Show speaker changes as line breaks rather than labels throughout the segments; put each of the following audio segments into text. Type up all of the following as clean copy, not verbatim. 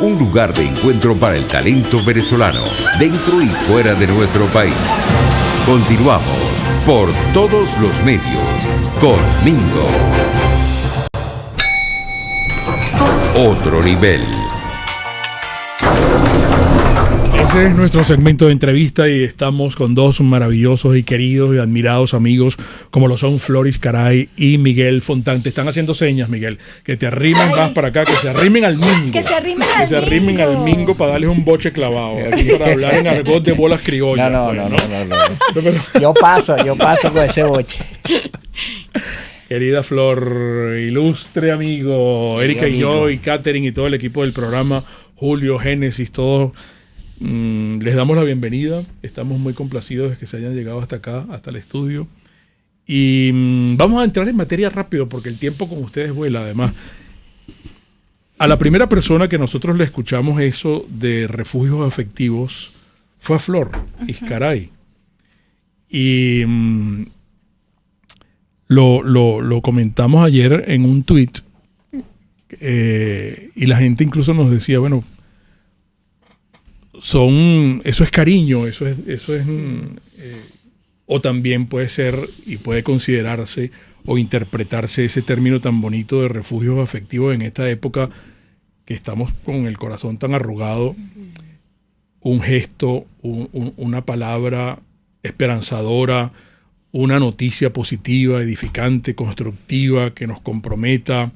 Un lugar de encuentro para el talento venezolano, dentro y fuera de nuestro país. Continuamos por todos los medios con Mingo. Otro nivel.
Ese es nuestro segmento de entrevista y estamos con dos maravillosos y queridos y admirados amigos como lo son Floris Caray y Miguel Fontán. Te están haciendo señas, Miguel, que te arrimen más para acá, que se arrimen al mingo.
Que se arrimen
al mingo para darles un boche clavado, así para hablar en argot de bolas criollas.
No. Yo paso con ese boche.
Querida Flor, ilustre amigo, Erika y yo y Catherine y todo el equipo del programa, Julio, Génesis, todos. Les damos la bienvenida, estamos muy complacidos de que se hayan llegado hasta acá, hasta el estudio, y vamos a entrar en materia rápido porque el tiempo con ustedes vuela. Además, a la primera persona que nosotros le escuchamos eso de refugios afectivos fue a Flor Iscaray, y lo comentamos ayer en un tweet, y la gente incluso nos decía, bueno, eso es cariño, eso es o también puede ser y puede considerarse o interpretarse ese término tan bonito de refugios afectivos en esta época que estamos con el corazón tan arrugado, un gesto, una palabra esperanzadora, una noticia positiva, edificante, constructiva, que nos comprometa.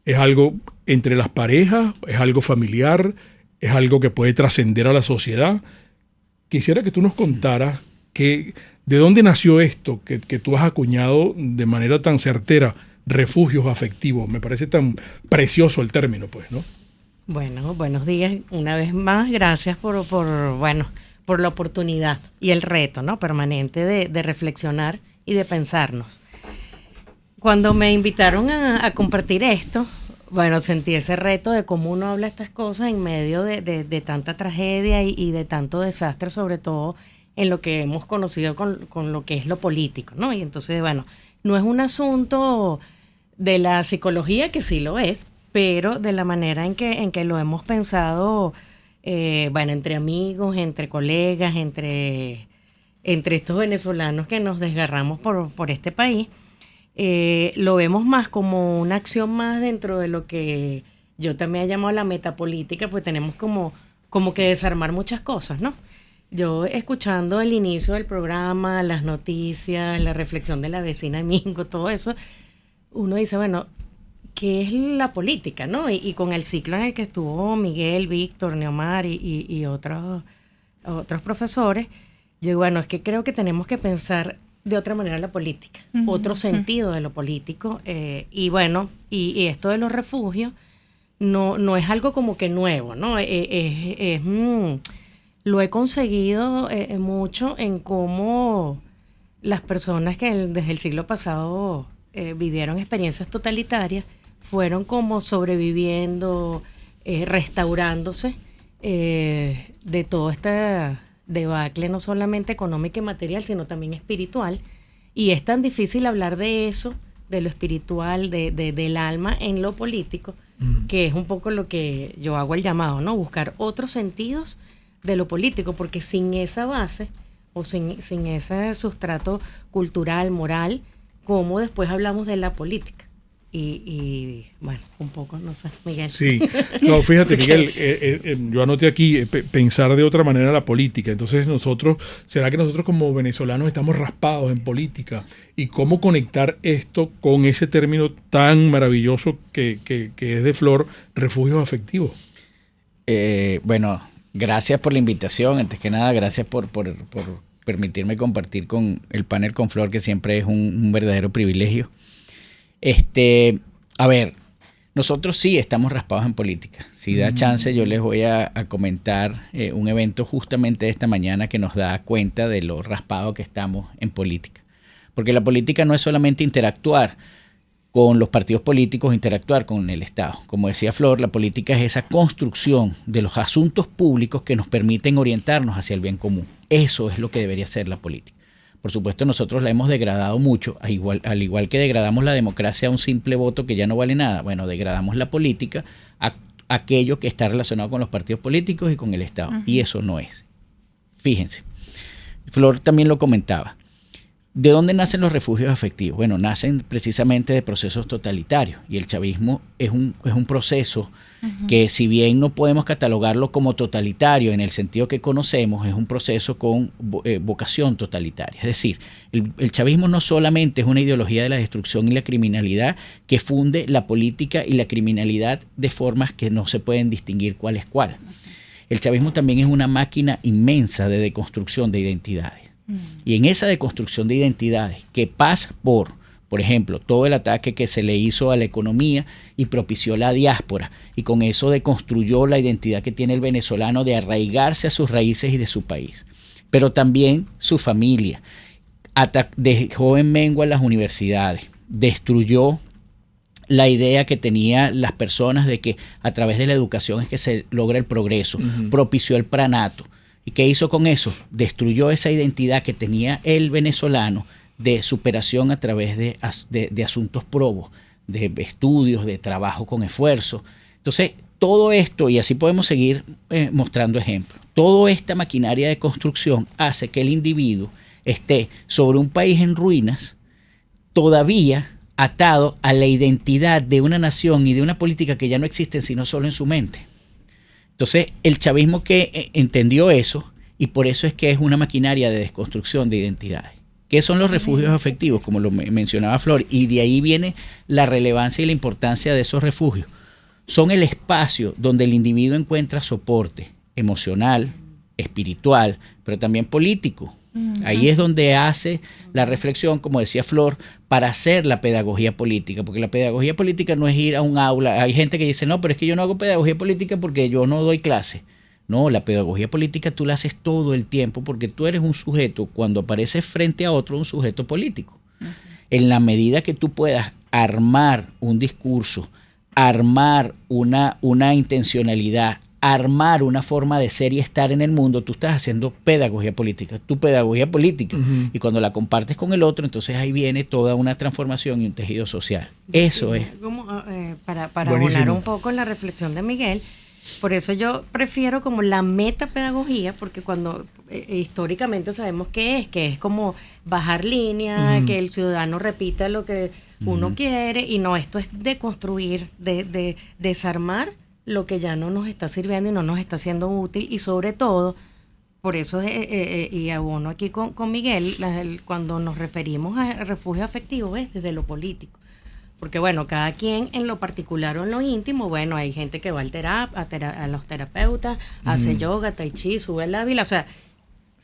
Es algo entre las parejas, es algo familiar, es algo que puede trascender a la sociedad. Quisiera que tú nos contaras de dónde nació esto que tú has acuñado de manera tan certera, refugios afectivos. Me parece tan precioso el término, pues, ¿no?
Bueno, buenos días una vez más. Gracias por la oportunidad y el reto, ¿no?, permanente de reflexionar y de pensarnos. Cuando me invitaron a compartir esto, bueno, sentí ese reto de cómo uno habla estas cosas en medio de tanta tragedia y de tanto desastre, sobre todo en lo que hemos conocido con lo que es lo político, ¿no? Y entonces, bueno, no es un asunto de la psicología, que sí lo es, pero de la manera en que lo hemos pensado, bueno, entre amigos, entre colegas, entre estos venezolanos que nos desgarramos por este país. Lo vemos más como una acción más dentro de lo que yo también he llamado la metapolítica, pues tenemos como que desarmar muchas cosas, ¿no? Yo escuchando el inicio del programa, las noticias, la reflexión de la vecina de Mingo, todo eso, uno dice, bueno, ¿qué es la política, no? Y con el ciclo en el que estuvo Miguel, Víctor, Neomar y otros profesores, yo digo, bueno, es que creo que tenemos que pensar de otra manera la política, otro sentido de lo político, y bueno, y esto de los refugios no es algo como que nuevo, ¿no? Lo he conseguido mucho en cómo las personas que desde el siglo pasado vivieron experiencias totalitarias fueron como sobreviviendo, restaurándose de todo este debacle, no solamente económica y material, sino también espiritual. Y es tan difícil hablar de eso, de lo espiritual, del alma en lo político, que es un poco lo que yo hago el llamado, ¿no? Buscar otros sentidos de lo político, porque sin esa base o sin ese sustrato cultural, moral, ¿cómo después hablamos de la política? Y bueno, un poco, no sé, Miguel.
Sí, no, fíjate, Miguel, yo anoté aquí pensar de otra manera la política. Entonces ¿será que nosotros como venezolanos estamos raspados en política? ¿Y cómo conectar esto con ese término tan maravilloso que es de Flor, refugios afectivos?
Bueno, gracias por la invitación. Antes que nada, gracias por permitirme compartir con el panel con Flor, que siempre es un verdadero privilegio. A ver, nosotros sí estamos raspados en política. Si da chance, yo les voy a comentar un evento justamente esta mañana que nos da cuenta de lo raspado que estamos en política. Porque la política no es solamente interactuar con los partidos políticos, interactuar con el Estado. Como decía Flor, la política es esa construcción de los asuntos públicos que nos permiten orientarnos hacia el bien común. Eso es lo que debería ser la política. Por supuesto, nosotros la hemos degradado mucho, al igual que degradamos la democracia a un simple voto que ya no vale nada. Bueno, degradamos la política a aquello que está relacionado con los partidos políticos y con el Estado. Y eso no es. Fíjense, Flor también lo comentaba. ¿De dónde nacen los refugios afectivos? Bueno, nacen precisamente de procesos totalitarios, y el chavismo es un proceso que, si bien no podemos catalogarlo como totalitario en el sentido que conocemos, es un proceso con vocación totalitaria. Es decir, el chavismo no solamente es una ideología de la destrucción y la criminalidad que funde la política y la criminalidad de formas que no se pueden distinguir cuál es cuál. El chavismo también es una máquina inmensa de deconstrucción de identidades. Y en esa deconstrucción de identidades, que pasa por ejemplo, todo el ataque que se le hizo a la economía y propició la diáspora, y con eso deconstruyó la identidad que tiene el venezolano de arraigarse a sus raíces y de su país, pero también su familia, dejó en mengua las universidades, destruyó la idea que tenían las personas de que a través de la educación es que se logra el progreso, propició el pranato. ¿Y qué hizo con eso? Destruyó esa identidad que tenía el venezolano de superación a través de asuntos probos, de estudios, de trabajo con esfuerzo. Entonces, todo esto, y así podemos seguir mostrando ejemplos, toda esta maquinaria de construcción hace que el individuo esté sobre un país en ruinas, todavía atado a la identidad de una nación y de una política que ya no existen sino solo en su mente. Entonces, el chavismo que entendió eso, y por eso es que es una maquinaria de desconstrucción de identidades. ¿Qué son los refugios afectivos? Como lo mencionaba Flor, y de ahí viene la relevancia y la importancia de esos refugios. Son el espacio donde el individuo encuentra soporte emocional, espiritual, pero también político. Ahí es donde hace la reflexión, como decía Flor, para hacer la pedagogía política, porque la pedagogía política no es ir a un aula. Hay gente que dice, no, pero es que yo no hago pedagogía política porque yo no doy clase. No, la pedagogía política tú la haces todo el tiempo, porque tú eres un sujeto, cuando apareces frente a otro, un sujeto político. En la medida que tú puedas armar un discurso, armar una intencionalidad, armar una forma de ser y estar en el mundo, tú estás haciendo pedagogía política, tu pedagogía política. Y cuando la compartes con el otro, entonces ahí viene toda una transformación y un tejido social. Eso es.
Como, para abonar un poco en la reflexión de Miguel, por eso yo prefiero como la metapedagogía, porque cuando históricamente sabemos que es como bajar línea, que el ciudadano repita lo que uno quiere, y no, esto es deconstruir, de desarmar lo que ya no nos está sirviendo y no nos está siendo útil, y sobre todo, por eso, y abono aquí con Miguel, cuando nos referimos a refugio afectivo es desde lo político. Porque bueno, cada quien en lo particular o en lo íntimo, bueno, hay gente que va a los terapeutas, hace yoga, tai chi, sube el ávila, o sea,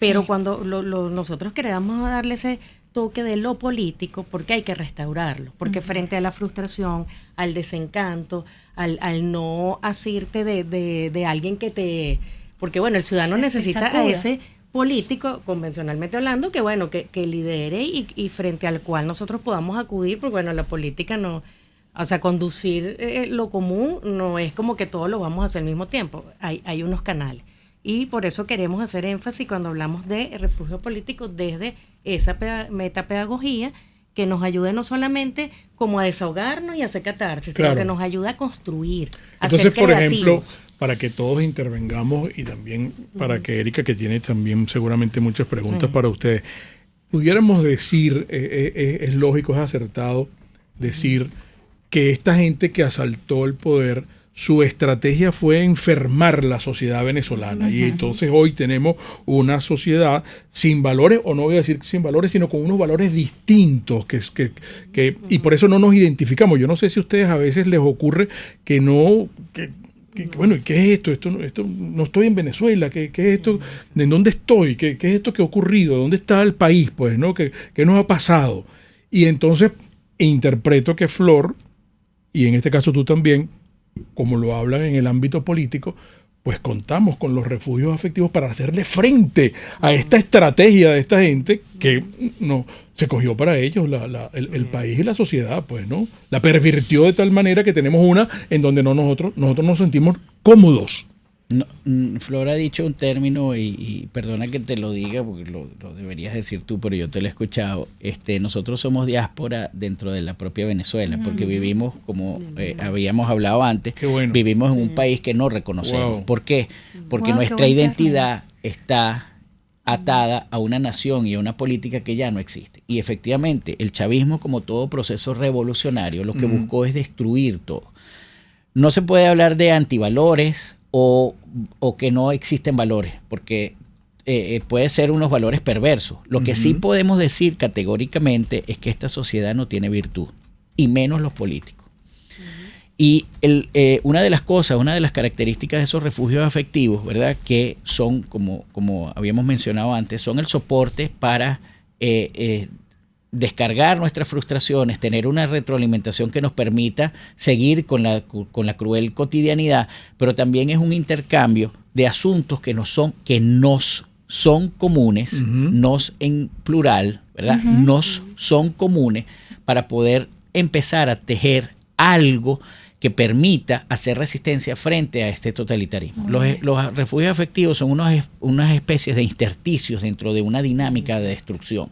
pero cuando nosotros queremos darle ese toque de lo político, porque hay que restaurarlo, porque frente a la frustración, al desencanto, al no asirte de alguien que te... Porque bueno, el ciudadano necesita a ese político, convencionalmente hablando, que bueno, que lidere y frente al cual nosotros podamos acudir, porque bueno, la política no... O sea, conducir lo común no es como que todos lo vamos a hacer al mismo tiempo, hay unos canales. Y por eso queremos hacer énfasis cuando hablamos de refugio político desde esa metapedagogía que nos ayude no solamente como a desahogarnos y a hacer catarsis, sino que nos ayude a construir, a
Entonces,
ser
por
creativos.
ejemplo, para que todos intervengamos y también para que Erika, que tiene también seguramente muchas preguntas para ustedes, pudiéramos decir, es lógico, es acertado decir que esta gente que asaltó el poder, su estrategia fue enfermar la sociedad venezolana. Y entonces hoy tenemos una sociedad sin valores, o no voy a decir sin valores, sino con unos valores distintos, y por eso no nos identificamos. Yo no sé si a ustedes a veces les ocurre que no... bueno, ¿qué es esto? Esto no estoy en Venezuela, ¿qué es esto? ¿En dónde estoy? ¿Qué es esto que ha ocurrido? ¿Dónde está el país? Pues, ¿no? ¿Qué nos ha pasado? Y entonces interpreto que Flor, y en este caso tú también, como lo hablan en el ámbito político, pues contamos con los refugios afectivos para hacerle frente a esta estrategia de esta gente que no se cogió para ellos el país y la sociedad, pues, ¿no? La pervirtió de tal manera que tenemos una en donde nosotros nos sentimos cómodos,
No, Flora ha dicho un término y perdona que te lo diga porque lo deberías decir tú, pero yo te lo he escuchado. Nosotros somos diáspora dentro de la propia Venezuela, porque vivimos, como habíamos hablado antes,
bueno.
Vivimos en un país que no reconocemos.
Wow.
¿Por qué? Porque nuestra identidad está atada a una nación y a una política que ya no existe. Y efectivamente, el chavismo, como todo proceso revolucionario, lo que buscó es destruir todo. No se puede hablar de antivalores o que no existen valores, porque puede ser unos valores perversos. Lo que sí podemos decir categóricamente es que esta sociedad no tiene virtud, y menos los políticos. Y una de las características de esos refugios afectivos, ¿verdad?, que son, como habíamos mencionado antes, son el soporte para descargar nuestras frustraciones, tener una retroalimentación que nos permita seguir con la cruel cotidianidad, pero también es un intercambio de asuntos que nos son comunes, nos en plural, ¿verdad? Nos son comunes para poder empezar a tejer algo que permita hacer resistencia frente a este totalitarismo. Los refugios afectivos son unas especies de intersticios dentro de una dinámica de destrucción,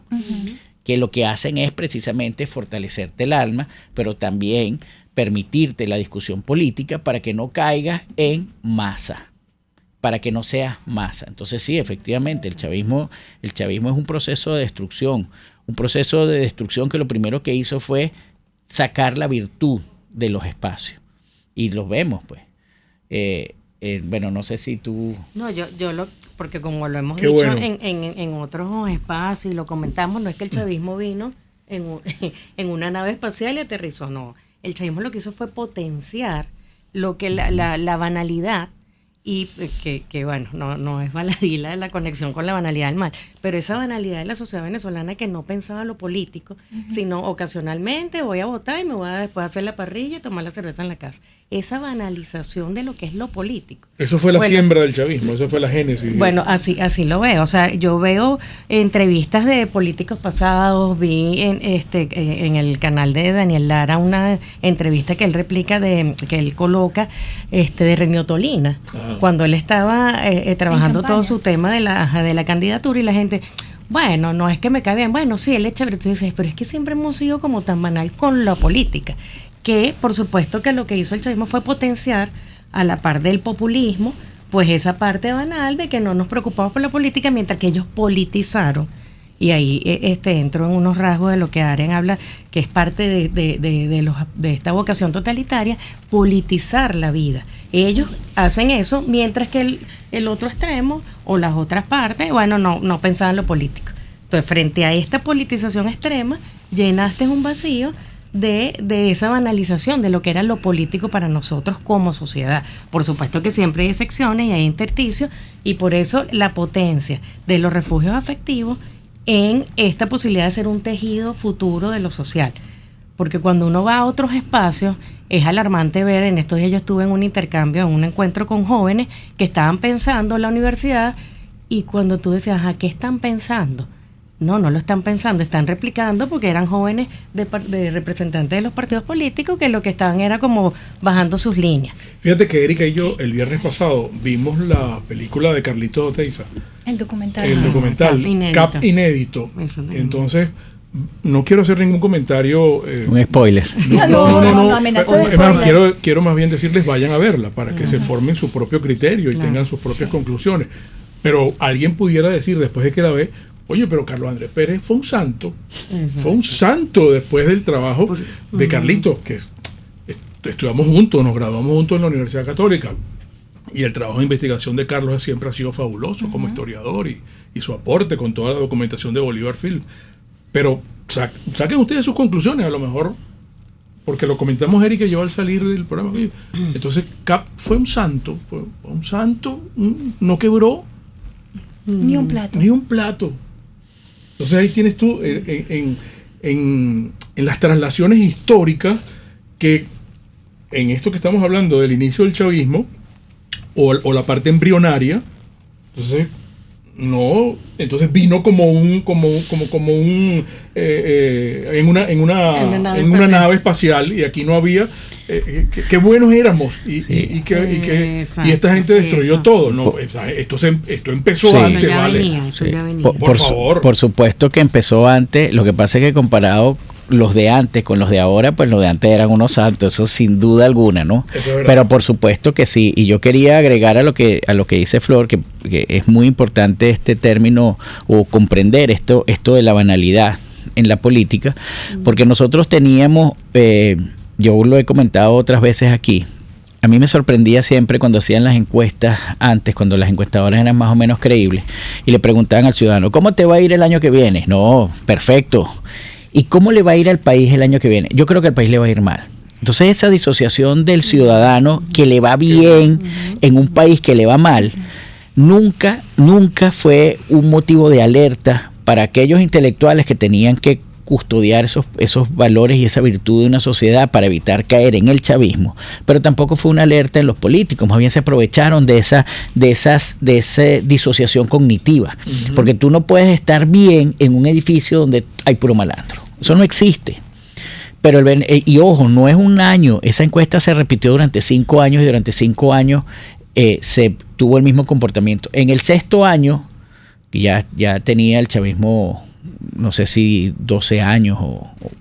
que lo que hacen es precisamente fortalecerte el alma, pero también permitirte la discusión política para que no caigas en masa, para que no seas masa. Entonces sí, efectivamente, el chavismo es un proceso de destrucción que lo primero que hizo fue sacar la virtud de los espacios. Y los vemos, pues. Bueno, no sé si tú...
No, porque como lo hemos
Qué
dicho
bueno.
en otros espacios y lo comentamos, no es que el chavismo vino en una nave espacial y aterrizó, no. El chavismo lo que hizo fue potenciar lo que la banalidad, y que bueno, no es baladí la conexión con la banalidad del mal, pero esa banalidad de la sociedad venezolana que no pensaba lo político, sino ocasionalmente voy a votar y me voy a después hacer la parrilla y tomar la cerveza en la casa. Esa banalización de lo que es lo político.
Eso fue la siembra del chavismo, eso fue la génesis.
Bueno, así lo veo. O sea, yo veo entrevistas de políticos pasados, vi en el canal de Daniel Lara una entrevista que él replica que él coloca de Renio Tolina, cuando él estaba trabajando todo su tema de la candidatura, y la gente, bueno, no es que me cae bien, bueno, sí, él es chévere. Tú dices, pero es que siempre hemos sido como tan banal con la política, que por supuesto que lo que hizo el chavismo fue potenciar, a la par del populismo, pues esa parte banal de que no nos preocupamos por la política, mientras que ellos politizaron. Y ahí entro en unos rasgos de lo que Aren habla, que es parte de esta vocación totalitaria, politizar la vida. Ellos hacen eso, mientras que el otro extremo o las otras partes, bueno, no pensaban lo político. Entonces, frente a esta politización extrema, llenaste un vacío de esa banalización de lo que era lo político para nosotros como sociedad. Por supuesto que siempre hay excepciones y hay intersticios, y por eso la potencia de los refugios afectivos en esta posibilidad de ser un tejido futuro de lo social. Porque cuando uno va a otros espacios, es alarmante ver, en estos días yo estuve en un intercambio, en un encuentro con jóvenes que estaban pensando en la universidad, y cuando tú decías, ¿a qué están pensando? No lo están pensando, están replicando, porque eran jóvenes de representantes de los partidos políticos que lo que estaban era como bajando sus líneas.
Fíjate que Erika y yo el viernes pasado vimos la película de Carlito Oteiza.
El documental.
El documental Cap Inédito. Entonces, no quiero hacer ningún comentario.
Un spoiler.
No, amenaza de
spoiler. Quiero más bien decirles, vayan a verla para que se formen su propio criterio y tengan sus propias conclusiones. Pero alguien pudiera decir después de que la ve, oye, pero Carlos Andrés Pérez fue un santo. Fue un santo después del trabajo de Carlitos, que estudiamos juntos, nos graduamos juntos en la Universidad Católica. Y el trabajo de investigación de Carlos siempre ha sido fabuloso como historiador, y su aporte con toda la documentación de Bolívar Film. Pero saquen ustedes sus conclusiones, a lo mejor, porque lo comentamos Erika y yo al salir del programa. Entonces, Cap fue un santo, no quebró
ni un plato.
Entonces ahí tienes tú en las traslaciones históricas, que en esto que estamos hablando del inicio del chavismo o la parte embrionaria, entonces No, entonces vino como un en una nave espacial, y aquí no había. Qué buenos éramos, y esta gente destruyó todo. No, esto empezó antes,
ya
¿vale?
venía, eso ya venía.
Por favor.
Por supuesto que empezó antes. Lo que pasa es que comparado los de antes con los de ahora, pues los de antes eran unos santos, eso sin duda alguna, ¿no? Pero por supuesto que sí. Y yo quería agregar a lo que dice Flor, que es muy importante este término, o comprender esto de la banalidad en la política, porque nosotros teníamos, yo lo he comentado otras veces aquí, a mí me sorprendía siempre cuando hacían las encuestas antes, cuando las encuestadoras eran más o menos creíbles, y le preguntaban al ciudadano, ¿cómo te va a ir el año que viene? No, perfecto. ¿Y cómo le va a ir al país el año que viene? Yo creo que al país le va a ir mal. Entonces esa disociación del ciudadano que le va bien en un país que le va mal, nunca fue un motivo de alerta para aquellos intelectuales que tenían que custodiar esos valores y esa virtud de una sociedad para evitar caer en el chavismo, pero tampoco fue una alerta en los políticos, más bien se aprovecharon de esa disociación cognitiva, porque tú no puedes estar bien en un edificio donde hay puro malandro, eso no existe. Pero y ojo, no es un año, esa encuesta se repitió durante 5 años, y durante 5 años se tuvo el mismo comportamiento. En el 6º año ya tenía el chavismo, no sé si 12 años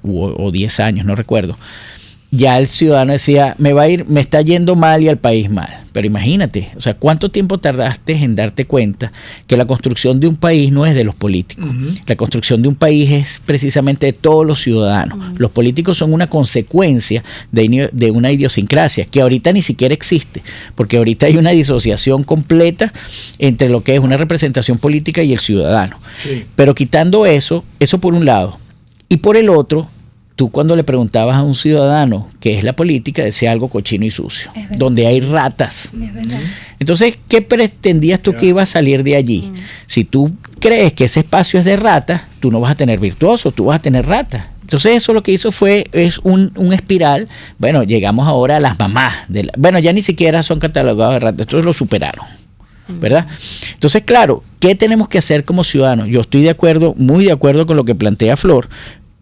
o 10 años, no recuerdo. Ya el ciudadano decía, me está yendo mal y al país mal. Pero imagínate, o sea, ¿cuánto tiempo tardaste en darte cuenta que la construcción de un país no es de los políticos? La construcción de un país es precisamente de todos los ciudadanos. Los políticos son una consecuencia de una idiosincrasia que ahorita ni siquiera existe, porque ahorita hay una disociación completa entre lo que es una representación política y el ciudadano. Sí. Pero quitando eso por un lado, y por el otro, tú cuando le preguntabas a un ciudadano qué es la política, decía algo cochino y sucio, donde hay ratas. Entonces, ¿qué pretendías tú que iba a salir de allí? Si tú crees que ese espacio es de ratas, tú no vas a tener virtuosos, tú vas a tener ratas. Entonces eso lo que hizo es un espiral. Bueno, llegamos ahora a las mamás. Ya ni siquiera son catalogados de ratas, estos lo superaron, ¿verdad? Entonces, claro, ¿qué tenemos que hacer como ciudadanos? Yo estoy de acuerdo, muy de acuerdo con lo que plantea Flor.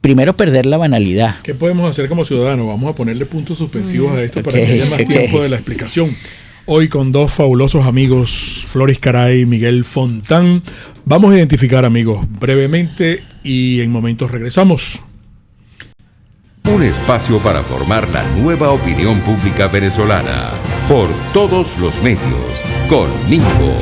Primero, perder la banalidad.
¿Qué podemos hacer como ciudadanos? Vamos a ponerle puntos suspensivos a esto para que haya más tiempo de la explicación. Hoy con dos fabulosos amigos, Floris Caray y Miguel Fontán. Vamos a identificar, amigos, brevemente, y en momentos regresamos.
Un espacio para formar la nueva opinión pública venezolana por todos los medios, con Mingo.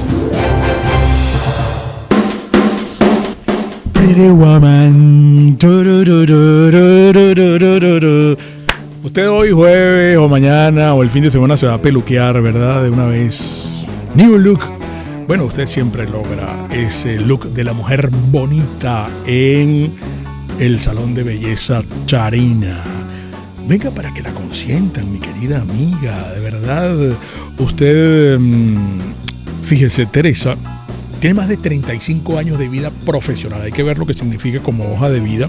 Usted hoy jueves o mañana o el fin de semana se va a peluquear, ¿verdad? De una vez. New look. Bueno, usted siempre logra ese look de la mujer bonita en el salón de belleza Charina. Venga para que la consientan, mi querida amiga. De verdad, usted, fíjese, Teresa tiene más de 35 años de vida profesional. Hay que ver lo que significa como hoja de vida.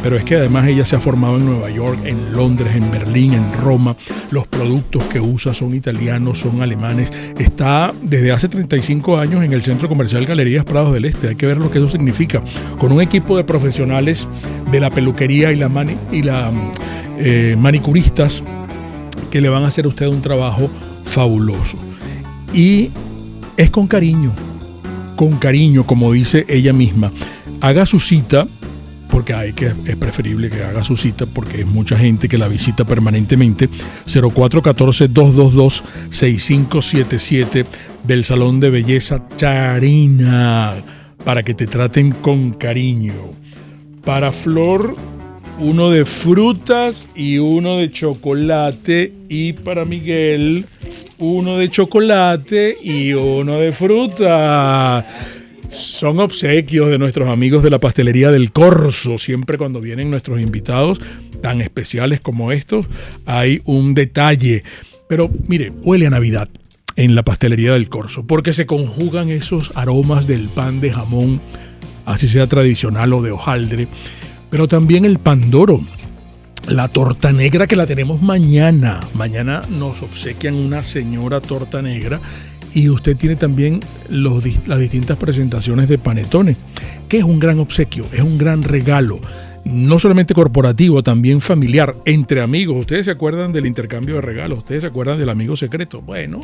Pero es que además ella se ha formado en Nueva York, en Londres, en Berlín, en Roma. Los productos que usa son italianos, son alemanes. Está desde hace 35 años en el Centro Comercial Galerías Prados del Este. Hay que ver lo que eso significa. Con un equipo de profesionales de la peluquería y la manicuristas que le van a hacer a usted un trabajo fabuloso. Y es con cariño, como dice ella misma. Haga su cita, porque es preferible que haga su cita, porque es mucha gente que la visita permanentemente. 0414-222-6577 del Salón de Belleza Charina, para que te traten con cariño. Para Flor, uno de frutas y uno de chocolate, y para Miguel, uno de chocolate y uno de fruta. Son obsequios de nuestros amigos de la pastelería del Corso. Siempre cuando vienen nuestros invitados tan especiales como estos, hay un detalle. Pero mire, huele a Navidad en la pastelería del Corso, porque se conjugan esos aromas del pan de jamón, así sea tradicional o de hojaldre, pero también el pandoro, la torta negra, que la tenemos mañana. Mañana nos obsequian una señora torta negra, y usted tiene también las distintas presentaciones de panetones, que es un gran obsequio, es un gran regalo. No solamente corporativo, también familiar, entre amigos. ¿Ustedes se acuerdan del intercambio de regalos? ¿Ustedes se acuerdan del amigo secreto? Bueno,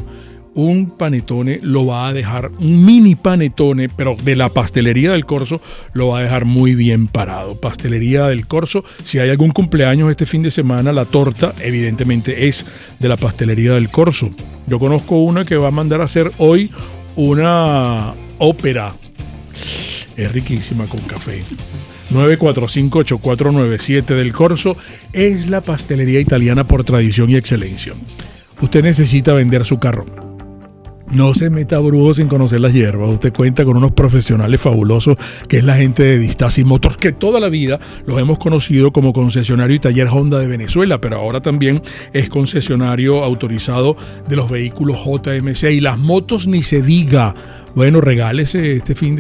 un panetone lo va a dejar, un mini panetone, pero de la Pastelería del Corso, lo va a dejar muy bien parado. Pastelería del Corso, si hay algún cumpleaños este fin de semana, la torta evidentemente es de la Pastelería del Corso. Yo conozco una que va a mandar a hacer hoy una ópera. Es riquísima con café. 945-8497 del Corso es la pastelería italiana por tradición y excelencia. Usted necesita vender su carro. No se meta brujo sin conocer las hierbas. Usted cuenta con unos profesionales fabulosos, que es la gente de Distasi Motors, que toda la vida los hemos conocido como concesionario y taller Honda de Venezuela, pero ahora también es concesionario autorizado de los vehículos JMC y las motos ni se diga. Bueno, regálese este fin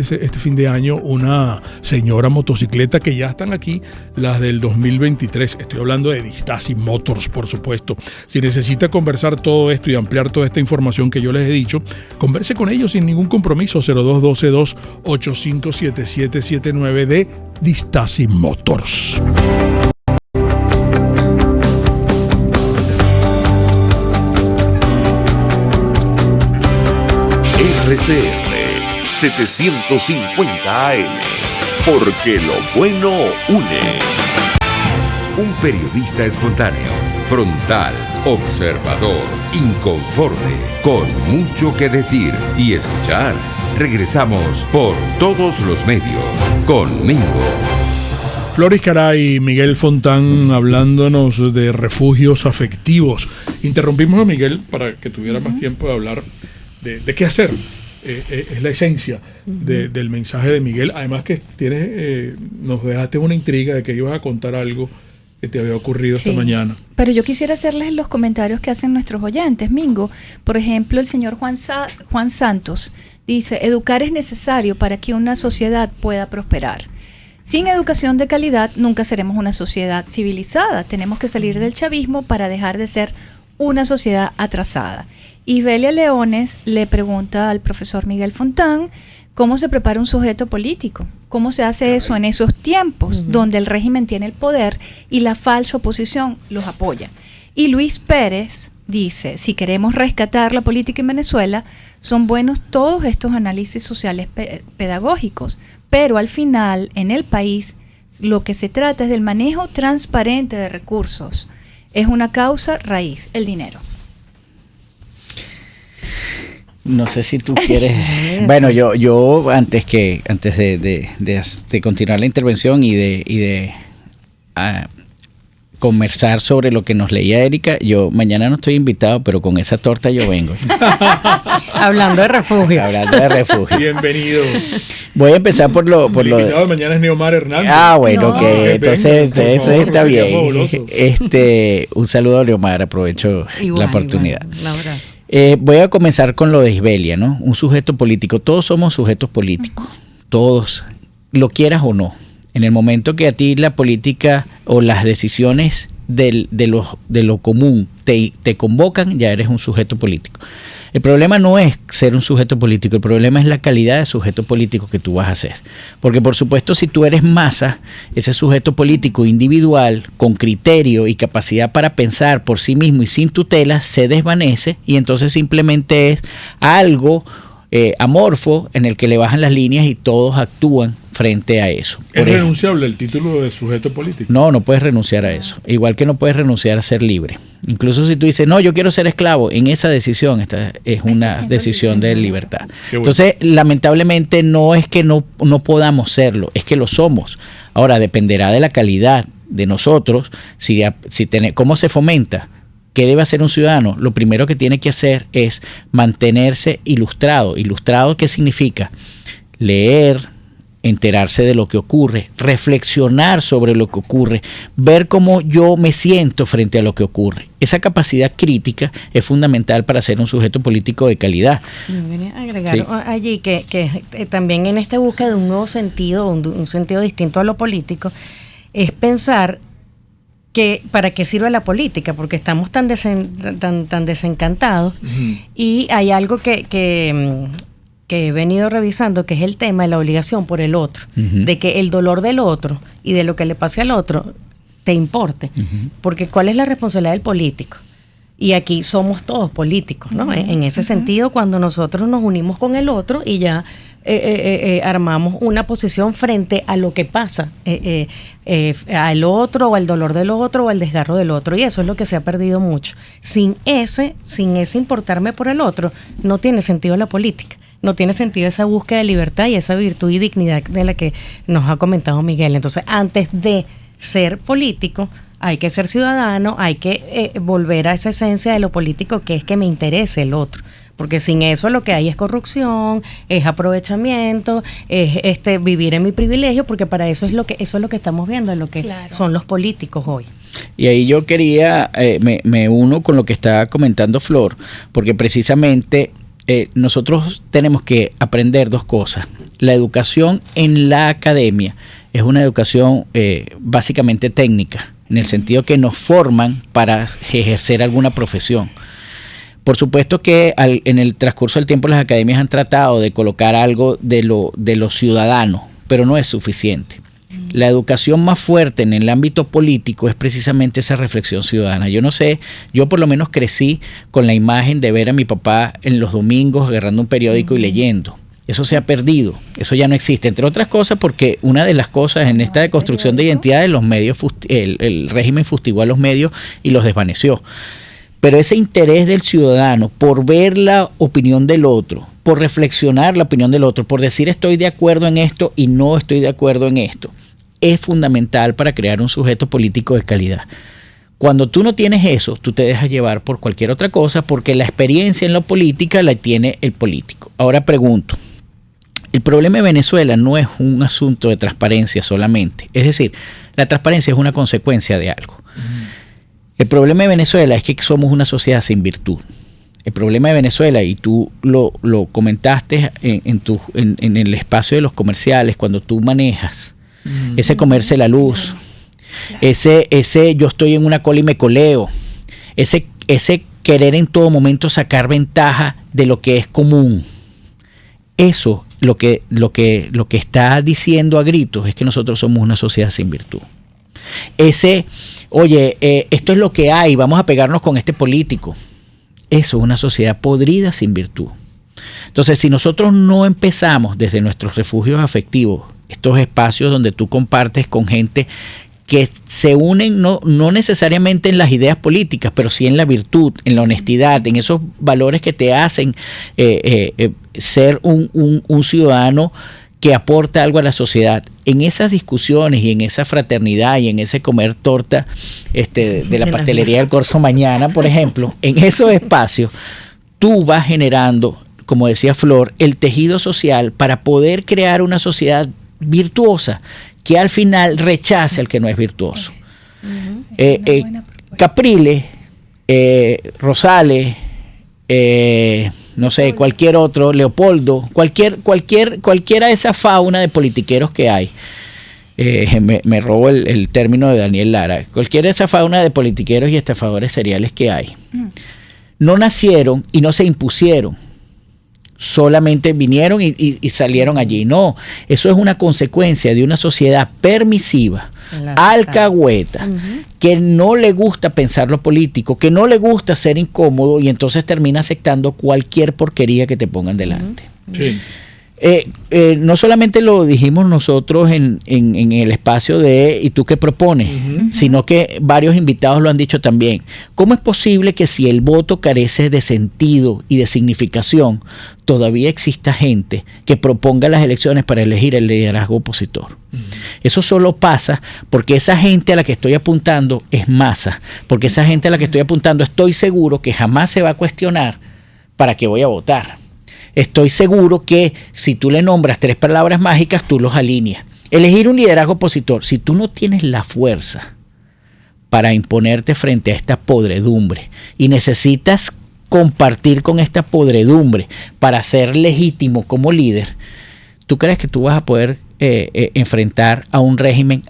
de año una señora motocicleta, que ya están aquí, las del 2023. Estoy hablando de Distasi Motors, por supuesto. Si necesita conversar todo esto y ampliar toda esta información que yo les he dicho, converse con ellos sin ningún compromiso. 0212-285-7779 de Distasi Motors.
RCR 750 AM, porque lo bueno une. Un periodista espontáneo, frontal, observador, inconforme, con mucho que decir y escuchar. Regresamos por todos los medios con Mingo.
Floris Caray y Miguel Fontán hablándonos de refugios afectivos. Interrumpimos a Miguel para que tuviera más tiempo de hablar de qué hacer. Es la esencia del mensaje de Miguel. Además que nos dejaste una intriga de que ibas a contar algo que te había ocurrido esta mañana.
Pero yo quisiera hacerles los comentarios que hacen nuestros oyentes, Mingo. Por ejemplo, el señor Juan Santos dice: educar es necesario para que una sociedad pueda prosperar. Sin educación de calidad nunca seremos una sociedad civilizada. Tenemos que salir del chavismo para dejar de ser una sociedad atrasada. Y Belia Leones le pregunta al profesor Miguel Fontán cómo se prepara un sujeto político, cómo se hace eso en esos tiempos donde el régimen tiene el poder y la falsa oposición los apoya. Y Luis Pérez dice: si queremos rescatar la política en Venezuela, son buenos todos estos análisis sociales pedagógicos, pero al final en el país lo que se trata es del manejo transparente de recursos. Es una causa raíz, el dinero.
No sé si tú quieres. Bueno, yo antes de continuar la intervención y de conversar sobre lo que nos leía Erika, yo mañana no estoy invitado, pero con esa torta yo vengo.
Hablando de refugio.
Hablando de refugio.
Bienvenido.
Voy a empezar por lo
invitado de mañana es Neomar Hernández.
Bueno, no, que entonces eso está bien.
Fabuloso.
Un saludo a Neomar, aprovecho la oportunidad.
Un abrazo.
Voy a comenzar con lo de Isbelia, ¿no? Un sujeto político. Todos somos sujetos políticos. Todos, lo quieras o no. En el momento que a ti la política o las decisiones de lo común te convocan, ya eres un sujeto político. El problema no es ser un sujeto político, el problema es la calidad de sujeto político que tú vas a ser. Porque por supuesto, si tú eres masa, ese sujeto político individual, con criterio y capacidad para pensar por sí mismo y sin tutela, se desvanece y entonces simplemente es algo amorfo en el que le bajan las líneas y todos actúan frente a eso.
¿Es renunciable el título de sujeto político?
No puedes renunciar a eso. Igual que no puedes renunciar a ser libre. Incluso si tú dices, no, yo quiero ser esclavo, en esa decisión, esta es una decisión de libertad. Entonces, lamentablemente no es que no podamos serlo, es que lo somos. Ahora, dependerá de la calidad de nosotros, cómo se fomenta. ¿Qué debe hacer un ciudadano? Lo primero que tiene que hacer es mantenerse ilustrado. ¿Ilustrado qué significa? Leer, enterarse de lo que ocurre, reflexionar sobre lo que ocurre, ver cómo yo me siento frente a lo que ocurre. Esa capacidad crítica es fundamental para ser un sujeto político de calidad.
Agregar allí que también en esta búsqueda de un nuevo sentido, un sentido distinto a lo político, es pensar ¿para qué sirve la política? Porque estamos tan desencantados.
Ujú.
Y hay algo que he venido revisando, que es el tema de la obligación por el otro, de que el dolor del otro y de lo que le pase al otro te importe. Porque ¿cuál es la responsabilidad del político? Y aquí somos todos políticos, ¿no? En ese sentido, cuando nosotros nos unimos con el otro y ya armamos una posición frente a lo que pasa, al otro, o al dolor del otro, o al desgarro del otro. Y eso es lo que se ha perdido mucho. Sin ese importarme por el otro, no tiene sentido la política. No tiene sentido esa búsqueda de libertad y esa virtud y dignidad de la que nos ha comentado Miguel. Entonces, antes de ser político, hay que ser ciudadano, hay que volver a esa esencia de lo político, que es que me interese el otro. Porque sin eso lo que hay es corrupción, es aprovechamiento, es vivir en mi privilegio, porque para eso es lo que estamos viendo, lo que son los políticos hoy.
Y ahí yo quería, me uno con lo que está comentando Flor, porque precisamente nosotros tenemos que aprender dos cosas. La educación en la academia es una educación básicamente técnica, en el sentido que nos forman para ejercer alguna profesión. Por supuesto que en el transcurso del tiempo las academias han tratado de colocar algo de lo ciudadano, pero no es suficiente. La educación más fuerte en el ámbito político es precisamente esa reflexión ciudadana. Yo no sé, yo por lo menos crecí con la imagen de ver a mi papá en los domingos agarrando un periódico y leyendo. Eso se ha perdido, eso ya no existe, entre otras cosas porque una de las cosas en esta deconstrucción de identidades, los medios, el régimen fustigó a los medios y los desvaneció. Pero ese interés del ciudadano por ver la opinión del otro, por reflexionar la opinión del otro, por decir estoy de acuerdo en esto y no estoy de acuerdo en esto, es fundamental para crear un sujeto político de calidad. Cuando tú no tienes eso, tú te dejas llevar por cualquier otra cosa, porque la experiencia en la política la tiene el político. Ahora pregunto, el problema de Venezuela no es un asunto de transparencia solamente. Es decir, la transparencia es una consecuencia de algo. El problema de Venezuela es que somos una sociedad sin virtud. El problema de Venezuela, y tú lo comentaste en el espacio de los comerciales, cuando tú manejas ese comerse la luz, ese yo estoy en una cola y me coleo, ese querer en todo momento sacar ventaja de lo que es común. Eso lo que está diciendo a gritos es que nosotros somos una sociedad sin virtud. Esto es lo que hay, vamos a pegarnos con este político. Eso es una sociedad podrida sin virtud. Entonces, si nosotros no empezamos desde nuestros refugios afectivos, estos espacios donde tú compartes con gente que se unen no necesariamente en las ideas políticas, pero sí en la virtud, en la honestidad, en esos valores que te hacen ser un ciudadano que aporta algo a la sociedad. En esas discusiones y en esa fraternidad y en ese comer torta de la pastelería del Corso Mañana, por ejemplo, en esos espacios, tú vas generando, como decía Flor, el tejido social para poder crear una sociedad virtuosa que al final rechace al que no es virtuoso. Capriles, Rosales, no sé, cualquier otro, Leopoldo, cualquiera de esa fauna de politiqueros que hay, me robo el término de Daniel Lara, cualquiera de esa fauna de politiqueros y estafadores seriales que hay, no nacieron y no se impusieron, solamente vinieron y salieron allí. No, eso es una consecuencia de una sociedad permisiva, alcahueta, que no le gusta pensar lo político, que no le gusta ser incómodo y entonces termina aceptando cualquier porquería que te pongan delante.
Sí.
No solamente lo dijimos nosotros en el espacio de ¿y tú qué propones? Sino que varios invitados lo han dicho también. ¿Cómo es posible que si el voto carece de sentido y de significación, todavía exista gente que proponga las elecciones para elegir el liderazgo opositor? Eso solo pasa porque esa gente a la que estoy apuntando es masa, porque esa gente a la que estoy apuntando estoy seguro que jamás se va a cuestionar para qué voy a votar. Estoy seguro que si tú le nombras 3 palabras mágicas, tú los alineas. Elegir un liderazgo opositor. Si tú no tienes la fuerza para imponerte frente a esta podredumbre y necesitas compartir con esta podredumbre para ser legítimo como líder, ¿tú crees que tú vas a poder enfrentar a un régimen,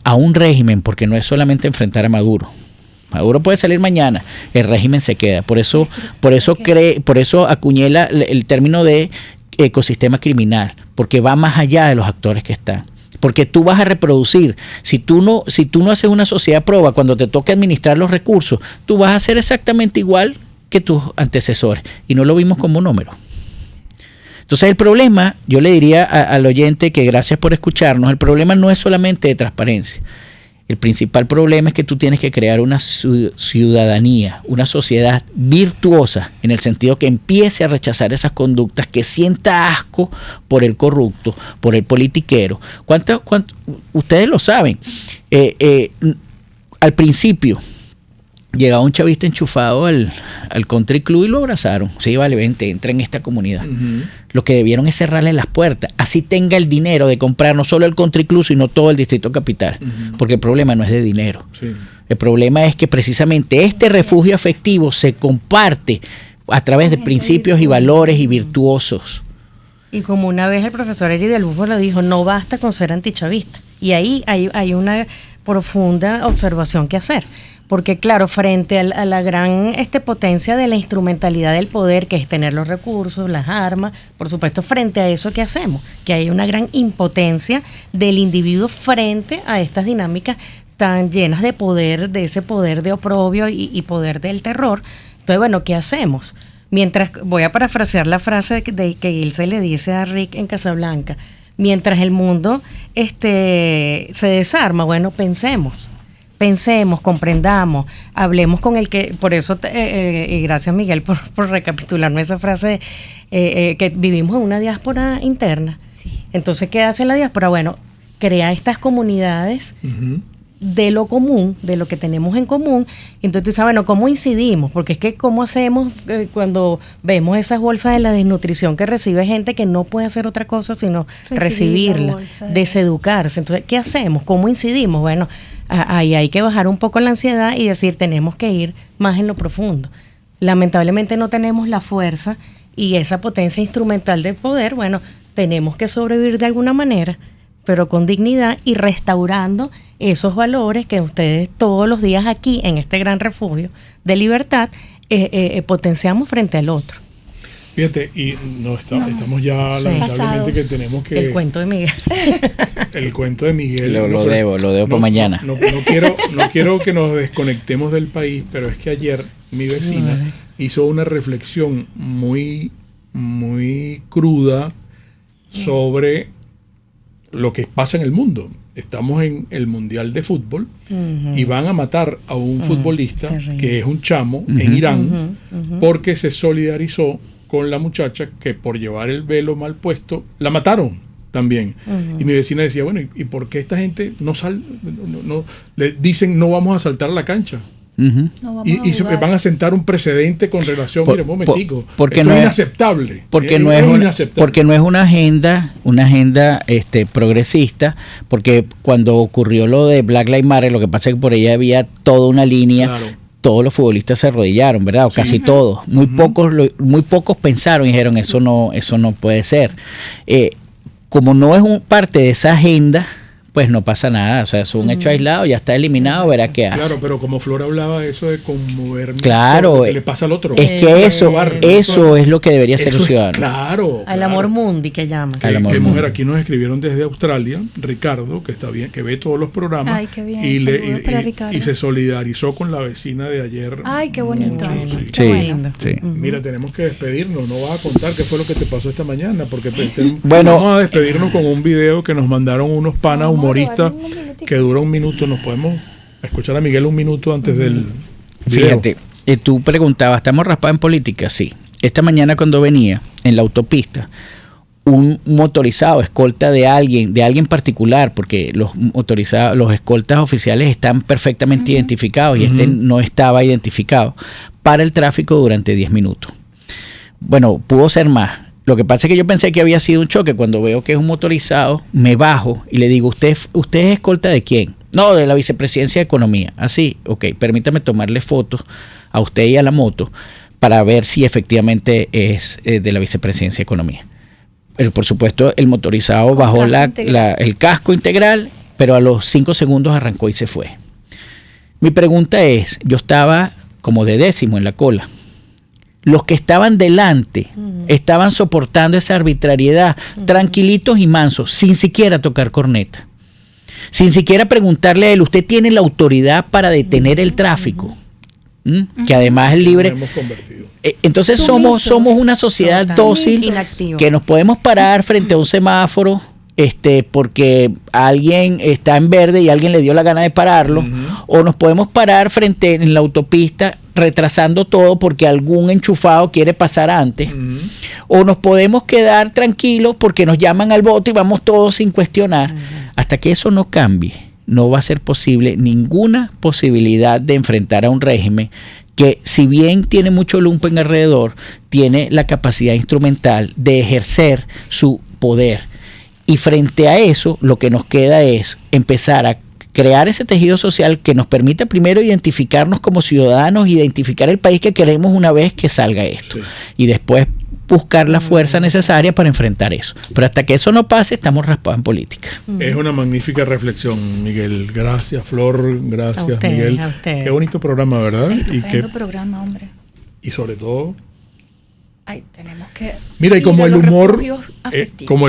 porque no es solamente enfrentar a Maduro, Maduro puede salir mañana, el régimen se queda. Por eso acuñé el término de ecosistema criminal, porque va más allá de los actores que están. Porque tú vas a reproducir, si tú no haces una sociedad prueba, cuando te toque administrar los recursos, tú vas a hacer exactamente igual que tus antecesores, y no lo vimos como un número. Entonces el problema, yo le diría al oyente que gracias por escucharnos, el problema no es solamente de transparencia. El principal problema es que tú tienes que crear una ciudadanía, una sociedad virtuosa, en el sentido que empiece a rechazar esas conductas, que sienta asco por el corrupto, por el politiquero. Ustedes lo saben. Al principio llegaba un chavista enchufado al country club y lo abrazaron. Sí, vale, vente, entra en esta comunidad. Uh-huh. Lo que debieron es cerrarle las puertas. Así tenga el dinero de comprar no solo el country club, sino todo el Distrito Capital. Uh-huh. Porque el problema no es de dinero. Sí. El problema es que precisamente este refugio afectivo se comparte a través de principios y valores y virtuosos.
Y como una vez el profesor Eri del Bufo lo dijo, no basta con ser antichavista. Y ahí hay una profunda observación que hacer. Porque claro, frente a la gran potencia de la instrumentalidad del poder, que es tener los recursos, las armas, por supuesto, frente a eso, ¿qué hacemos? Que hay una gran impotencia del individuo frente a estas dinámicas tan llenas de poder, de ese poder de oprobio y poder del terror. Entonces, bueno, ¿qué hacemos? Mientras, voy a parafrasear la frase que Ilse le dice a Rick en Casablanca, mientras el mundo se desarma, bueno, pensemos, comprendamos, hablemos con el que, por eso, y gracias Miguel por recapitularme esa frase, que vivimos en una diáspora interna. Sí. Entonces, ¿qué hace la diáspora? Bueno, crea estas comunidades uh-huh. de lo común, de lo que tenemos en común. Entonces, bueno, ¿cómo incidimos? Porque es que ¿cómo hacemos cuando vemos esas bolsas de la desnutrición que recibe gente que no puede hacer otra cosa sino recibirla, deseducarse? Entonces, ¿qué hacemos? ¿Cómo incidimos? Bueno, ahí hay que bajar un poco la ansiedad y decir, tenemos que ir más en lo profundo. Lamentablemente no tenemos la fuerza y esa potencia instrumental del poder. Bueno, tenemos que sobrevivir de alguna manera, pero con dignidad y restaurando esos valores que ustedes todos los días aquí en este gran refugio de libertad potenciamos frente al otro.
Fíjate, y estamos ya lamentablemente que tenemos que...
El cuento de Miguel.
El cuento de Miguel.
Lo debo para mañana.
No quiero que nos desconectemos del país, pero es que ayer mi vecina hizo una reflexión muy, muy cruda sobre lo que pasa en el mundo. Estamos en el Mundial de Fútbol uh-huh. y van a matar a un futbolista que es un chamo uh-huh. en Irán uh-huh. porque se solidarizó con la muchacha que por llevar el velo mal puesto la mataron también. Uh-huh. Y mi vecina decía, bueno, ¿y por qué esta gente no le dicen no vamos a saltar a la cancha? Uh-huh. No y se van a sentar un precedente con relación, mire, un momentico,
porque
esto
no
es inaceptable.
Porque no es una agenda progresista, porque cuando ocurrió lo de Black Lives Matter, lo que pasa es que por ella había toda una línea. Claro. Todos los futbolistas se arrodillaron, ¿verdad? O sí. Casi uh-huh. todos. Muy pocos pensaron y dijeron, eso no puede ser. Como no es parte de esa agenda, pues no pasa nada, o sea, es un hecho aislado, ya está eliminado, verá qué hace.
Claro, pero como Flor hablaba de eso de conmoverme,
claro,
que le pasa al otro.
Es que eso es lo que debería ser un ciudadano.
Claro.
Al amor mundi que llaman.
Que mujer, aquí nos escribieron desde Australia, Ricardo, que está bien, que ve todos los programas.
Ay, qué bien.
Y se solidarizó con la vecina de ayer.
Ay, qué bonito.
Sí.
Mira, tenemos que despedirnos, no vas a contar qué fue lo que te pasó esta mañana, porque vamos a despedirnos con un video que nos mandaron unos panas humorista que dura 1 minuto. Nos podemos escuchar a Miguel 1 minuto antes del video.
Fíjate, tú preguntabas, ¿estamos raspados en política? Sí. Esta mañana cuando venía en la autopista, un motorizado, escolta de alguien particular, porque los escoltas oficiales están perfectamente identificados y no estaba identificado, para el tráfico durante 10 minutos. Bueno, pudo ser más. Lo que pasa es que yo pensé que había sido un choque. Cuando veo que es un motorizado, me bajo y le digo, ¿usted es escolta de quién? No, de la Vicepresidencia de Economía. Así, ok, permítame tomarle fotos a usted y a la moto para ver si efectivamente es de la Vicepresidencia de Economía. Pero, por supuesto, el motorizado bajó el casco integral, pero a los 5 segundos arrancó y se fue. Mi pregunta es, yo estaba como de 10º en la cola. Los que estaban delante estaban soportando esa arbitrariedad, tranquilitos y mansos, sin siquiera tocar corneta. Sin siquiera preguntarle a él, ¿usted tiene la autoridad para detener el tráfico? Que además es libre. Entonces somos una sociedad dócil, que nos podemos parar frente a un semáforo porque alguien está en verde y alguien le dio la gana de pararlo, o nos podemos parar frente en la autopista retrasando todo porque algún enchufado quiere pasar antes, o nos podemos quedar tranquilos porque nos llaman al voto y vamos todos sin cuestionar. Hasta que eso no cambie, no va a ser posible ninguna posibilidad de enfrentar a un régimen que, si bien tiene mucho lumpen alrededor, tiene la capacidad instrumental de ejercer su poder. Y frente a eso, lo que nos queda es empezar a crear ese tejido social que nos permita primero identificarnos como ciudadanos, identificar el país que queremos una vez que salga esto. Sí. Y después buscar la fuerza necesaria para enfrentar eso. Pero hasta que eso no pase, estamos raspados en política.
Es una magnífica reflexión, Miguel. Gracias, Flor. Gracias, Miguel. Qué bonito programa, ¿verdad?
Estupendo programa, hombre.
Y sobre todo...
tenemos que...
Mira, y como el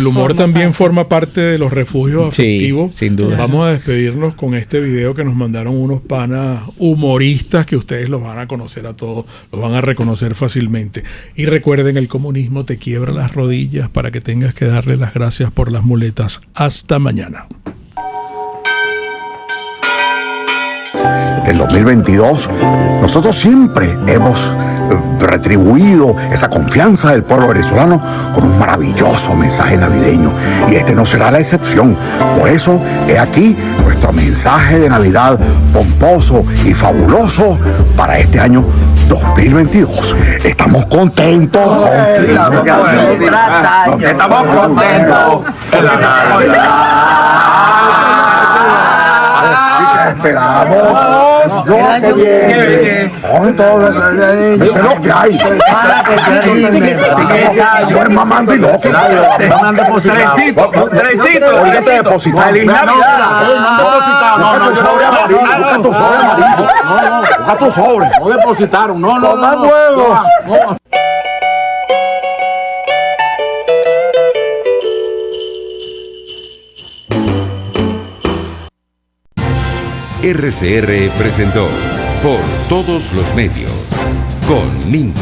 humor también forma parte de los refugios afectivos,
sin duda.
Vamos a despedirnos con este video que nos mandaron unos panas humoristas que ustedes los van a conocer a todos, los van a reconocer fácilmente. Y recuerden, el comunismo te quiebra las rodillas para que tengas que darle las gracias por las muletas. Hasta mañana.
En 2022, nosotros siempre hemos retribuido esa confianza del pueblo venezolano con un maravilloso mensaje navideño, y este no será la excepción. Por eso, he aquí nuestro mensaje de Navidad pomposo y fabuloso para este año 2022. Estamos contentos con estamos contentos en la Navidad. Esperamos. Yo que viene. Vete lo que hay. Buen mamando y loco. Trencito. Feliz Navidad. No, sobre amarillo. Busca tu sobre amarillo. Busca tu sobre. No depositaron. No. Más huevos.
RCR presentó Por Todos los Medios con Mingo.